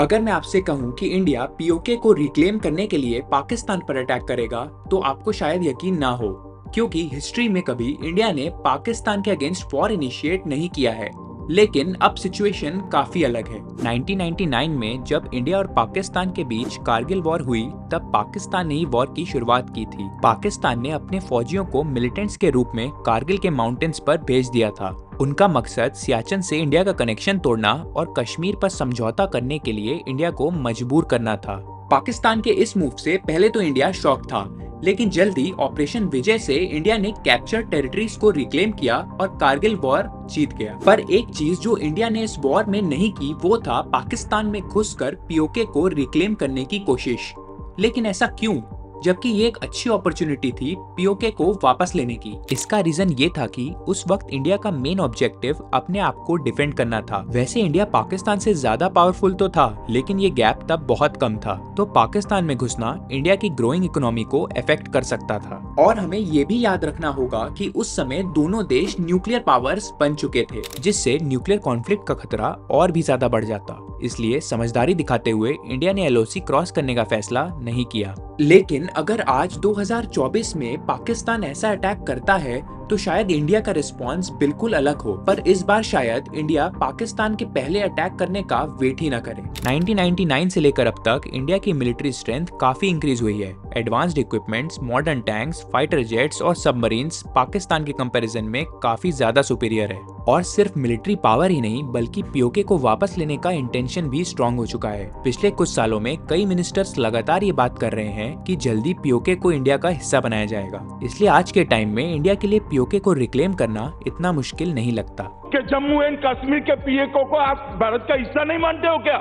अगर मैं आपसे कहूं कि इंडिया पीओके को रिक्लेम करने के लिए पाकिस्तान पर अटैक करेगा, तो आपको शायद यकीन ना हो, क्योंकि हिस्ट्री में कभी इंडिया ने पाकिस्तान के अगेंस्ट वॉर इनिशिएट नहीं किया है। लेकिन अब सिचुएशन काफी अलग है। 1999 में जब इंडिया और पाकिस्तान के बीच कारगिल वॉर हुई, तब पाकिस्तान ने ही वॉर की शुरुआत की थी। पाकिस्तान ने अपने फौजियों को मिलिटेंट्स के रूप में कारगिल के माउंटेन्स पर भेज दिया था। उनका मकसद सियाचिन से इंडिया का कनेक्शन तोड़ना और कश्मीर पर समझौता करने के लिए इंडिया को मजबूर करना था। पाकिस्तान के इस मूव से पहले तो इंडिया शॉक था, लेकिन जल्दी ऑपरेशन विजय से इंडिया ने कैप्चर टेरिटरीज को रिक्लेम किया और कारगिल वॉर जीत गया। पर एक चीज जो इंडिया ने इस वॉर में नहीं की, वो था पाकिस्तान में घुसकर पीओके को रिक्लेम करने की कोशिश। लेकिन ऐसा क्यों, जबकि ये एक अच्छी अपॉर्चुनिटी थी पीओके को वापस लेने की? इसका रीजन ये था कि उस वक्त इंडिया का मेन ऑब्जेक्टिव अपने आप को डिफेंड करना था। वैसे इंडिया पाकिस्तान से ज्यादा पावरफुल तो था, लेकिन ये गैप तब बहुत कम था, तो पाकिस्तान में घुसना इंडिया की ग्रोइंग इकोनॉमी को अफेक्ट कर सकता था। और हमें ये भी याद रखना होगा कि उस समय दोनों देश न्यूक्लियर पावर्स बन चुके थे, जिससे न्यूक्लियर कॉन्फ्लिक्ट का खतरा और भी ज्यादा बढ़ जाता। इसलिए समझदारी दिखाते हुए इंडिया ने एलओसी क्रॉस करने का फैसला नहीं किया। लेकिन अगर आज 2024 में पाकिस्तान ऐसा अटैक करता है, तो शायद इंडिया का रिस्पॉन्स बिल्कुल अलग हो। पर इस बार शायद इंडिया पाकिस्तान के पहले अटैक करने का वेट ही न करे। 1999 से लेकर अब तक इंडिया की मिलिट्री स्ट्रेंथ काफी इंक्रीज हुई है। Advanced equipments, modern tanks, fighter jets और सबमरीन्स पाकिस्तान के कंपैरिजन में काफी ज्यादा सुपीरियर है। और सिर्फ मिलिट्री पावर ही नहीं, बल्कि पीओके को वापस लेने का इंटेंशन भी स्ट्रॉन्ग हो चुका है। पिछले कुछ सालों में कई मिनिस्टर्स लगातार ये बात कर रहे हैं कि जल्दी पीओके को इंडिया का हिस्सा बनाया जाएगा। इसलिए आज के टाइम में इंडिया के लिए पीओके को रिक्लेम करना इतना मुश्किल नहीं लगता। कि जम्मू एंड कश्मीर के पीओके को आप भारत का हिस्सा नहीं मानते हो क्या?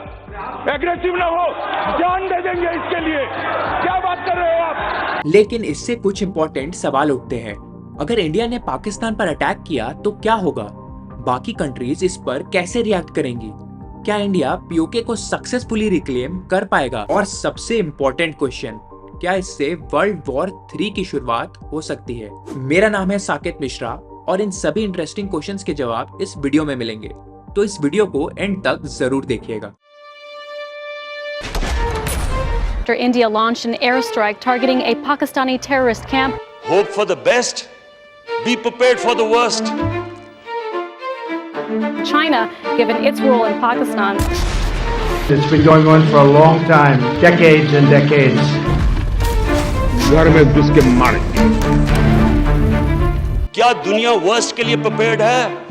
एग्रेसिव ना हो, जान दे देंगे इसके लिए। क्या बात कर रहे हो आप? लेकिन इससे कुछ इम्पोर्टेंट सवाल उठते हैं। अगर इंडिया ने पाकिस्तान पर अटैक किया तो क्या होगा? बाकी कंट्रीज इस पर कैसे रिएक्ट करेंगी? क्या इंडिया पीओके को सक्सेसफुली रिक्लेम कर पाएगा? और सबसे इम्पोर्टेंट क्वेश्चन, क्या इससे वर्ल्ड वॉर 3 की शुरुआत हो सकती है? मेरा नाम है साकेत मिश्रा और इन सभी इंटरेस्टिंग क्वेश्चंस के जवाब इस वीडियो में मिलेंगे, तो इस वीडियो को एंड तक जरूर देखिएगा। After India launched an airstrike targeting a Pakistani terrorist camp. Hope for the best, be prepared for the worst. China, given its role in Pakistan. It's been going on for a long time, decades and decades. घर में घुस के मारे। क्या दुनिया worst के लिए prepared है?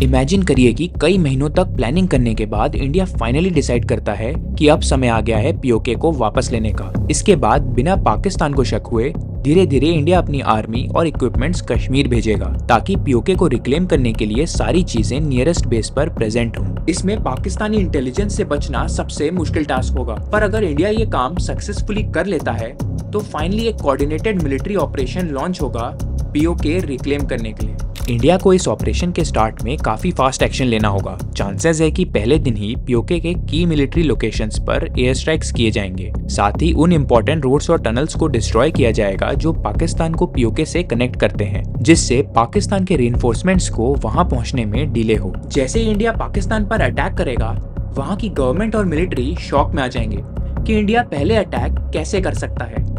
इमेजिन करिए कि कई महीनों तक प्लानिंग करने के बाद इंडिया फाइनली डिसाइड करता है कि अब समय आ गया है पीओके को वापस लेने का। इसके बाद बिना पाकिस्तान को शक हुए धीरे धीरे इंडिया अपनी आर्मी और इक्विपमेंट्स कश्मीर भेजेगा, ताकि पीओके को रिक्लेम करने के लिए सारी चीजें नियरेस्ट बेस पर प्रेजेंट हों। इसमें पाकिस्तानी इंटेलिजेंस से बचना सबसे मुश्किल टास्क होगा, पर अगर इंडिया ये काम सक्सेसफुली कर लेता है, तो फाइनली एक कोऑर्डिनेटेड मिलिट्री ऑपरेशन लॉन्च होगा पीओके रिक्लेम करने के लिए। इंडिया को इस ऑपरेशन के स्टार्ट में काफी फास्ट एक्शन लेना होगा। चांसेस है कि पहले दिन ही पीओके के की मिलिट्री लोकेशंस पर एयर स्ट्राइक्स किए जाएंगे। साथ ही उन इम्पोर्टेंट रोड्स और टनल्स को डिस्ट्रॉय किया जाएगा जो पाकिस्तान को पीओके से कनेक्ट करते हैं, जिससे पाकिस्तान के रीइंफोर्समेंट्स को वहां पहुंचने में डिले हो। जैसे ही इंडिया पाकिस्तान पर अटैक करेगा, वहां की गवर्नमेंट और मिलिट्री शॉक में आ जाएंगे कि इंडिया पहले अटैक कैसे कर सकता है।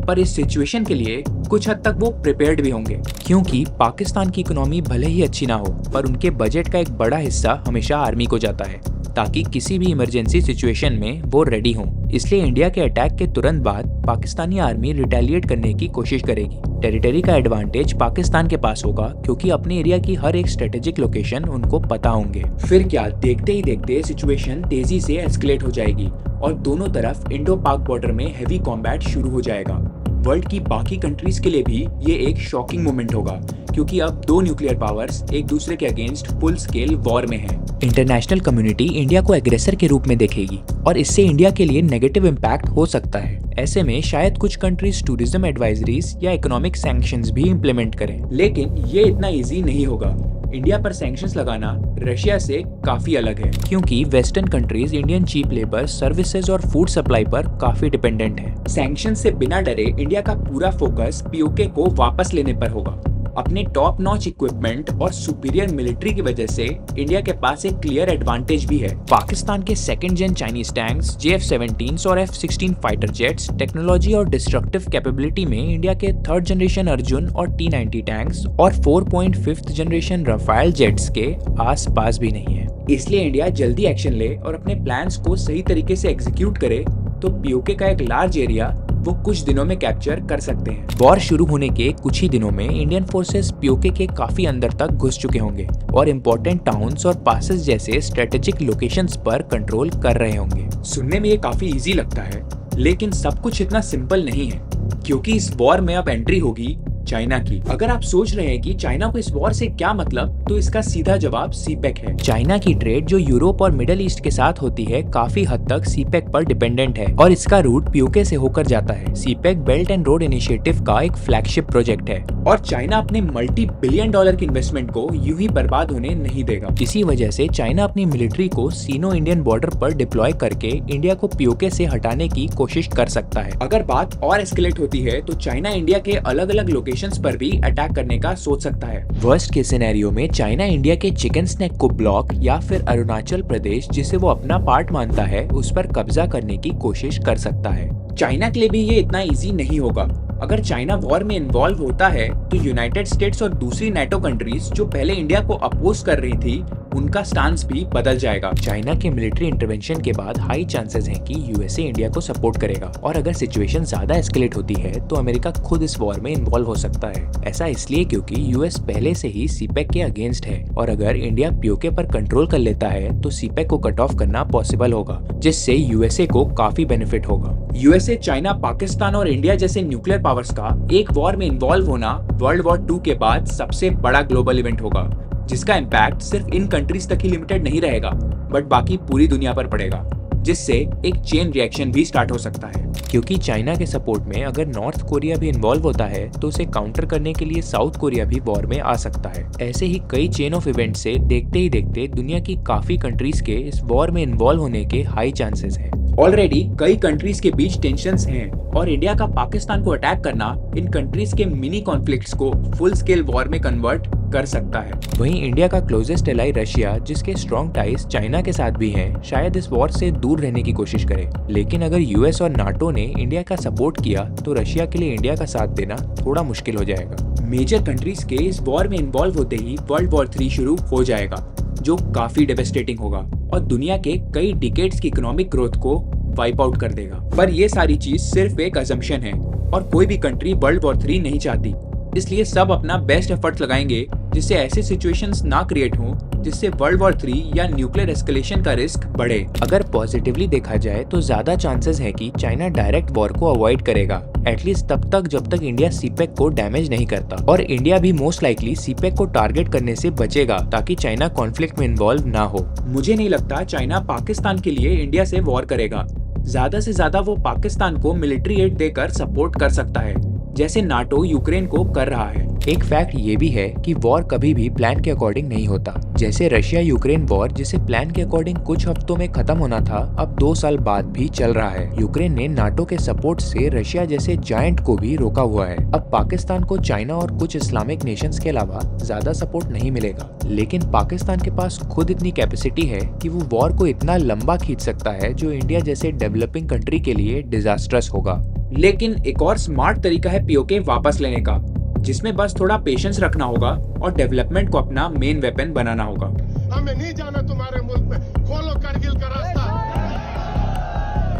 पर इस सिचुएशन के लिए कुछ हद तक वो प्रिपेयर्ड भी होंगे, क्योंकि पाकिस्तान की इकोनॉमी भले ही अच्छी ना हो, पर उनके बजट का एक बड़ा हिस्सा हमेशा आर्मी को जाता है, ताकि किसी भी इमरजेंसी सिचुएशन में वो रेडी हों। इसलिए इंडिया के अटैक के तुरंत बाद पाकिस्तानी आर्मी रिटेलिएट करने की कोशिश करेगी। टेरिटरी का एडवांटेज पाकिस्तान के पास होगा, क्योंकि अपने एरिया की हर एक स्ट्रेटेजिक लोकेशन उनको पता होंगे। फिर क्या, देखते ही देखते सिचुएशन तेजी से एस्केलेट हो जाएगी और दोनों तरफ इंडो पाक बॉर्डर में हेवी कॉम्बैट शुरू हो जाएगा। वर्ल्ड की बाकी कंट्रीज के लिए भी ये एक शॉकिंग मोमेंट होगा, क्योंकि अब दो न्यूक्लियर पावर्स एक दूसरे के अगेंस्ट फुल स्केल वॉर में हैं। इंटरनेशनल कम्युनिटी इंडिया को एग्रेसर के रूप में देखेगी और इससे इंडिया के लिए नेगेटिव इम्पैक्ट हो सकता है। ऐसे में शायद कुछ कंट्रीज टूरिज्म एडवाइजरीज या इकोनॉमिक सैंक्शंस भी इम्प्लीमेंट करें, लेकिन ये इतना इजी नहीं होगा। इंडिया पर सैंक्शंस लगाना रशिया से काफी अलग है, क्योंकि western countries Indian cheap labour, services और फूड सप्लाई पर काफी डिपेंडेंट है। सैंक्शन से बिना डरे इंडिया का पूरा फोकस पीओके को वापस लेने पर होगा अपने टॉप नॉच इक्विपमेंट और सुपीरियर मिलिट्री की वजह से इंडिया के पास एक क्लियर एडवांटेज भी है। पाकिस्तान के second gen Chinese tanks, JF-17 और F-16 फाइटर जेट्स, टेक्नोलॉजी और डिस्ट्रक्टिव कैपेबिलिटी में इंडिया के थर्ड जनरेशन अर्जुन और T-90 टैंक्स और 4.5th जनरेशन रफाल जेट्स के आसपास भी नहीं है। इसलिए इंडिया जल्दी एक्शन ले और अपने प्लान्स को सही तरीके से एग्जीक्यूट करे तो पीओके का एक लार्ज एरिया वो कुछ दिनों में कैप्चर कर सकते हैं। वॉर शुरू होने के कुछ ही दिनों में इंडियन फोर्सेस पीओके के काफी अंदर तक घुस चुके होंगे और इम्पोर्टेंट टाउन्स और पासेस जैसे स्ट्रेटेजिक लोकेशंस पर कंट्रोल कर रहे होंगे। सुनने में ये काफी इजी लगता है, लेकिन सब कुछ इतना सिंपल नहीं है, क्योंकि इस वॉर में अब एंट्री होगी चाइना की। अगर आप सोच रहे हैं कि चाइना को इस वॉर से क्या मतलब, तो इसका सीधा जवाब सीपेक है। चाइना की ट्रेड जो यूरोप और मिडिल ईस्ट के साथ होती है काफी हद तक सीपेक पर डिपेंडेंट है और इसका रूट पीओके से होकर जाता है। CPEC belt and road initiative का एक फ्लैगशिप प्रोजेक्ट है और चाइना अपने $multi-billion की इन्वेस्टमेंट को यूं ही बर्बाद होने नहीं देगा। इसी वजह से चाइना अपनी मिलिट्री को सीनो इंडियन बॉर्डर पर डिप्लॉय करके इंडिया को पीओके से हटाने की कोशिश कर सकता है। अगर बात और एस्केलेट होती है तो चाइना इंडिया के अलग अलग लोकेशंस पर भी अटैक करने का सोच सकता है। वर्स्ट के सिनेरियो में चाइना इंडिया के चिकन स्नैक को ब्लॉक या फिर अरुणाचल प्रदेश, जिसे वो अपना पार्ट मानता है, उस पर कब्जा करने की कोशिश कर सकता है। चाइना के लिए भी ये इतना इजी नहीं होगा। अगर चाइना वॉर में इन्वॉल्व होता है तो यूनाइटेड स्टेट्स और दूसरी नेटो कंट्रीज जो पहले इंडिया को अपोज कर रही थी, उनका स्टांस भी बदल जाएगा। चाइना के मिलिट्री इंटरवेंशन के बाद हाई चांसेस हैं कि यूएसए इंडिया को सपोर्ट करेगा और अगर सिचुएशन ज्यादा एस्केलेट होती है तो अमेरिका खुद इस वॉर में इन्वॉल्व हो सकता है। ऐसा इसलिए क्योंकि यूएस पहले से ही सीपेक के अगेंस्ट है और अगर इंडिया पीओके पर कंट्रोल कर लेता है तो सीपेक को कट ऑफ करना पॉसिबल होगा, जिससे यूएसए को काफी बेनिफिट होगा। यूएसए, चाइना, पाकिस्तान और इंडिया जैसे न्यूक्लियर पावर्स का एक वॉर में इन्वॉल्व होना वर्ल्ड वॉर 2 के बाद सबसे बड़ा ग्लोबल इवेंट होगा, जिसका इम्पैक्ट सिर्फ इन कंट्रीज तक ही लिमिटेड नहीं रहेगा बट बाकी पूरी दुनिया पर पड़ेगा, जिससे एक चेन रिएक्शन भी स्टार्ट हो सकता है। क्योंकि चाइना के सपोर्ट में अगर नॉर्थ कोरिया भी इन्वॉल्व होता है तो उसे काउंटर करने के लिए साउथ कोरिया भी वॉर में आ सकता है। ऐसे ही कई चेन ऑफ इवेंट से देखते ही देखते दुनिया की काफी कंट्रीज के इस वॉर में इन्वॉल्व होने के हाई चांसेस हैं। ऑलरेडी कई कंट्रीज के बीच टेंशंस हैं और इंडिया का पाकिस्तान को अटैक करना इन कंट्रीज के मिनी कॉन्फ्लिक्ट्स को फुल स्केल वॉर में कन्वर्ट कर सकता है। वहीं इंडिया का क्लोजेस्ट एलाई रशिया, जिसके स्ट्रॉन्ग टाइज चाइना के साथ भी हैं, शायद इस वॉर से दूर रहने की कोशिश करे। लेकिन अगर यूएस और नाटो ने इंडिया का सपोर्ट किया तो रशिया के लिए इंडिया का साथ देना थोड़ा मुश्किल हो जाएगा। मेजर कंट्रीज के इस वॉर में इन्वॉल्व होते ही वर्ल्ड वॉर 3 शुरू हो जाएगा, जो काफी डेवेस्टेटिंग होगा और दुनिया के कई डिकेड्स की इकोनॉमिक ग्रोथ को वाइप आउट कर देगा। पर ये सारी चीज सिर्फ एक अजम्पशन है और कोई भी कंट्री वर्ल्ड वॉर 3 नहीं चाहती, इसलिए सब अपना बेस्ट एफर्ट्स लगाएंगे जिससे ऐसे सिचुएशंस ना क्रिएट हों जिससे वर्ल्ड वॉर 3 या न्यूक्लियर एस्केलेशन का रिस्क बढ़े। अगर पॉजिटिवली देखा जाए तो ज्यादा चांसेस है कि चाइना डायरेक्ट वॉर को अवॉइड करेगा, एटलीस्ट तब तक जब तक इंडिया सीपेक को डैमेज नहीं करता, और इंडिया भी मोस्ट लाइकली सीपेक को टारगेट करने से बचेगा ताकि चाइना कॉन्फ्लिक्ट में इन्वॉल्व ना हो। मुझे नहीं लगता चाइना पाकिस्तान के लिए इंडिया से वॉर करेगा। ज्यादा से ज्यादा वो पाकिस्तान को मिलिट्री एड देकर सपोर्ट कर सकता है, जैसे नाटो यूक्रेन को कर रहा है। एक फैक्ट ये भी है कि वॉर कभी भी प्लान के अकॉर्डिंग नहीं होता। जैसे रशिया यूक्रेन वॉर, जिसे प्लान के अकॉर्डिंग कुछ हफ्तों में खत्म होना था, अब 2 साल बाद भी चल रहा है। यूक्रेन ने नाटो के सपोर्ट से रशिया जैसे जायंट को भी रोका हुआ है। अब पाकिस्तान को चाइना और कुछ इस्लामिक नेशंस के अलावा ज्यादा सपोर्ट नहीं मिलेगा, लेकिन पाकिस्तान के पास खुद इतनी कैपेसिटी है कि वो वॉर को इतना लंबा खींच सकता है जो इंडिया जैसे डेवलपिंग कंट्री के लिए डिजास्ट्रस होगा। लेकिन एक और स्मार्ट तरीका है पीओके वापस लेने का, जिसमें बस थोड़ा पेशेंस रखना होगा और डेवलपमेंट को अपना मेन वेपन बनाना होगा। हमें नहीं जाना तुम्हारे मुल्क में, खोलो करगिल का रास्ता,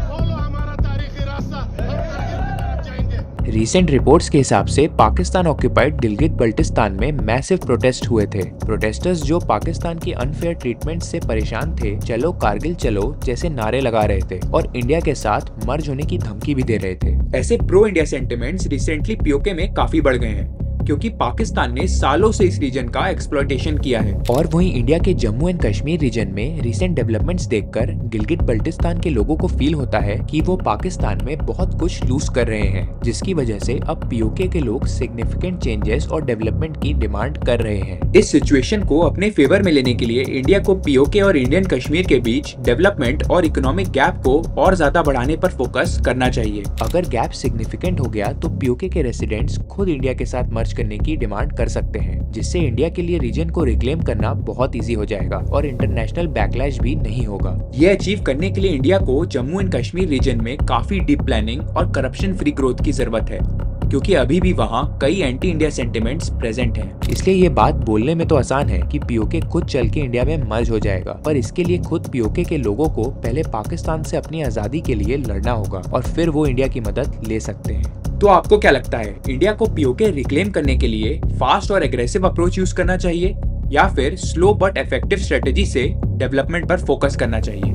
खोलो हमारा तारीखी रास्ता, हम करगिल की तरफ जाएंगे। रिसेंट रिपोर्ट्स के हिसाब से पाकिस्तान ऑक्यूपाइड गिलगित बल्टिस्तान में मैसिव प्रोटेस्ट हुए थे। प्रोटेस्टर्स जो पाकिस्तान की अनफेयर ट्रीटमेंट से परेशान थे, चलो कारगिल चलो जैसे नारे लगा रहे थे और इंडिया के साथ मर्ज होने की धमकी भी दे रहे थे। ऐसे pro India sentiments recently PoK में काफी बढ़ गए हैं, क्योंकि पाकिस्तान ने सालों से इस रीजन का एक्सप्लॉयटेशन किया है। और वहीं इंडिया के जम्मू एंड कश्मीर रीजन में रिसेंट डेवलपमेंट्स देखकर गिलगित बल्टिस्तान के लोगों को फील होता है कि वो पाकिस्तान में बहुत कुछ लूज कर रहे हैं, जिसकी वजह से अब पीओके के लोग सिग्निफिकेंट चेंजेस और डेवलपमेंट की डिमांड कर रहे हैं। इस सिचुएशन को अपने फेवर में लेने के लिए इंडिया को पीओके और इंडियन कश्मीर के बीच डेवलपमेंट और इकोनॉमिक गैप को और ज्यादा बढ़ाने पर फोकस करना चाहिए। अगर गैप सिग्निफिकेंट हो गया तो पीओके के रेसिडेंट्स खुद इंडिया के साथ मर्ज करने की डिमांड कर सकते हैं, जिससे इंडिया के लिए रीजन को रिक्लेम करना बहुत इजी हो जाएगा और इंटरनेशनल बैकलैश भी नहीं होगा। ये अचीव करने के लिए इंडिया को जम्मू एंड कश्मीर रीजन में काफी डीप प्लानिंग और करप्शन फ्री ग्रोथ की जरूरत है, क्योंकि अभी भी वहाँ कई एंटी इंडिया सेंटिमेंट्स प्रेजेंट हैं। इसलिए ये बात बोलने में तो आसान है कि पीओके खुद चल के इंडिया में मर्ज हो जाएगा, पर इसके लिए खुद पीओके के लोगों को पहले पाकिस्तान से अपनी आजादी के लिए लड़ना होगा और फिर वो इंडिया की मदद ले सकते हैं। तो आपको क्या लगता है, इंडिया को पीओके रिक्लेम करने के लिए फास्ट और एग्रेसिव अप्रोच यूज करना चाहिए या फिर स्लो बट इफेक्टिव स्ट्रेटेजी से डेवलपमेंट पर फोकस करना चाहिए?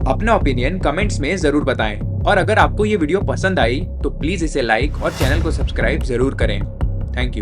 अपना ओपिनियन कमेंट्स में जरूर बताएं और अगर आपको ये वीडियो पसंद आई तो प्लीज इसे लाइक और चैनल को सब्सक्राइब जरूर करें। Thank you.